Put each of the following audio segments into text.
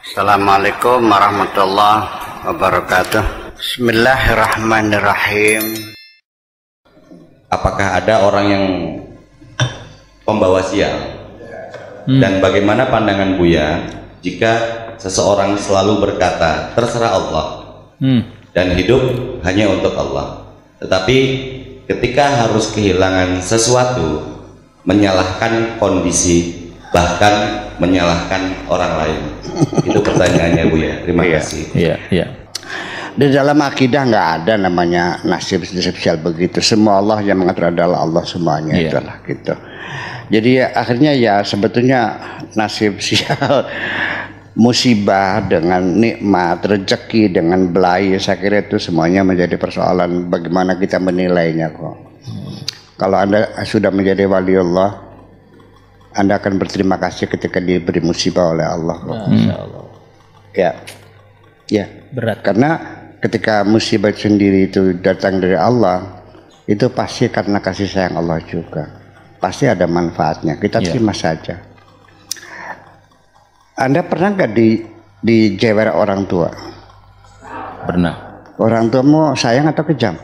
Assalamualaikum warahmatullahi wabarakatuh. Bismillahirrahmanirrahim. Apakah ada orang yang pembawa sial? Dan bagaimana pandangan Buya jika seseorang selalu berkata terserah Allah dan hidup hanya untuk Allah, tetapi ketika harus kehilangan sesuatu menyalahkan kondisi, bahkan menyalahkan orang lain? Itu pertanyaannya Buya. Terima kasih. Iya. Di dalam akidah nggak ada namanya nasib sial begitu. Semua Allah yang mengatur adalah Allah semuanya. Itulah gitu. Jadi akhirnya ya sebetulnya nasib sial, musibah dengan nikmat, rezeki dengan belai, saya kira itu semuanya menjadi persoalan bagaimana kita menilainya kok. Kalau Anda sudah menjadi wali Allah, Anda akan berterima kasih ketika diberi musibah oleh Allah kok. Masya Allah. Ya, berat. Karena ketika musibah sendiri itu datang dari Allah, itu pasti karena kasih sayang Allah juga. Pasti ada manfaatnya. Kita terima saja. Anda pernah nggak dijewer orang tua? Pernah. Orang tuamu sayang atau kejam?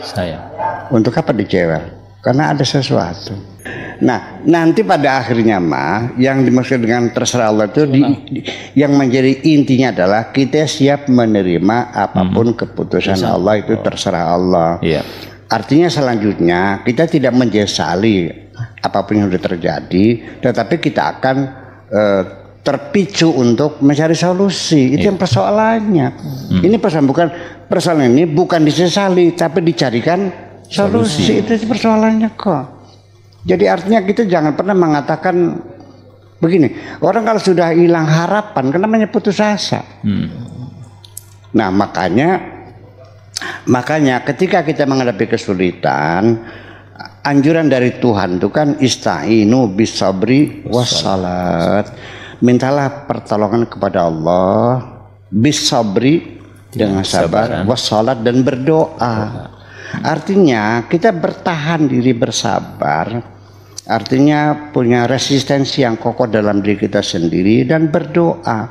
Sayang. Untuk apa dijewer? Karena ada sesuatu. Nah, nanti pada akhirnya yang dimaksud dengan terserah Allah itu yang menjadi intinya adalah kita siap menerima apapun keputusan Allah, itu terserah Allah. Artinya selanjutnya kita tidak menyesali apapun yang sudah terjadi, tetapi kita akan terpicu untuk mencari solusi. Itu yang persoalannya. Ini persoalan ini bukan disesali, tapi dicarikan solusi. Itu persoalannya kok. Jadi artinya kita jangan pernah mengatakan begini, orang kalau sudah hilang harapan kan namanya putus asa. Nah makanya ketika kita menghadapi kesulitan, anjuran dari Tuhan itu kan ista'inu bisabri wassalat. Mintalah pertolongan kepada Allah bisabri dengan sabar, wassalat dan berdoa. Artinya kita bertahan diri, bersabar, artinya punya resistensi yang kokoh dalam diri kita sendiri, dan berdoa.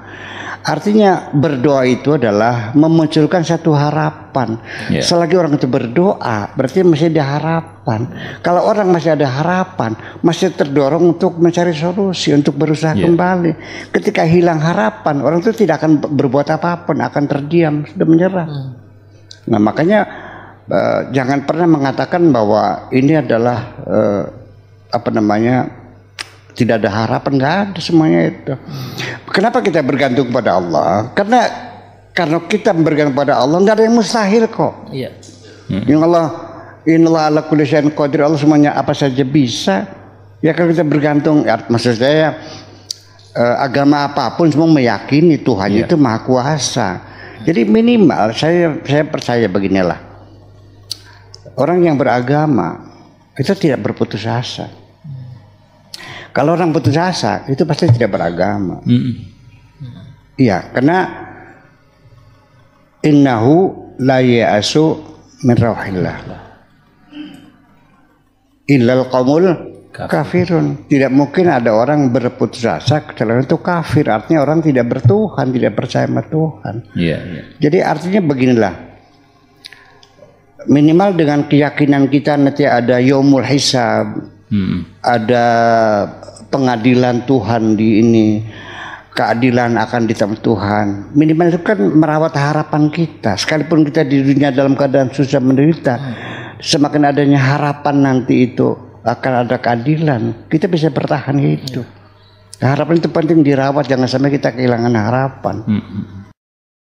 Artinya berdoa itu adalah memunculkan satu harapan. Selagi orang itu berdoa berarti masih ada harapan. Kalau orang masih ada harapan, masih terdorong untuk mencari solusi, untuk berusaha kembali. Ketika hilang harapan, orang itu tidak akan berbuat apapun, akan terdiam, sudah menyerah. Nah makanya jangan pernah mengatakan bahwa ini adalah tidak ada harapan. Nggak ada semuanya itu. Kenapa kita bergantung pada Allah? Karena kita bergantung pada Allah, nggak ada yang mustahil kok. Yang Allah, innallaha ala kulli syai'in qadir, Allah semuanya apa saja bisa. Ya kalau kita bergantung, maksud saya agama apapun semua meyakini Tuhan itu maha kuasa. Jadi minimal saya percaya beginilah. Orang yang beragama itu tidak berputus asa. Kalau orang putus asa itu pasti tidak beragama. Iya, karena innahu la ya'asu min rauhillah illal qaumul kafirun. Tidak mungkin ada orang berputus asa kecuali itu kafir. Artinya orang tidak bertuhan, tidak percaya sama Tuhan. Jadi artinya beginilah. Minimal dengan keyakinan kita nanti ada yaumul hisab, ada pengadilan Tuhan di ini, keadilan akan ditemu Tuhan. Minimal itu kan merawat harapan kita. Sekalipun kita di dunia dalam keadaan susah menderita, semakin adanya harapan nanti itu akan ada keadilan, kita bisa bertahan hidup. Harapan itu penting dirawat, jangan sampai kita kehilangan harapan.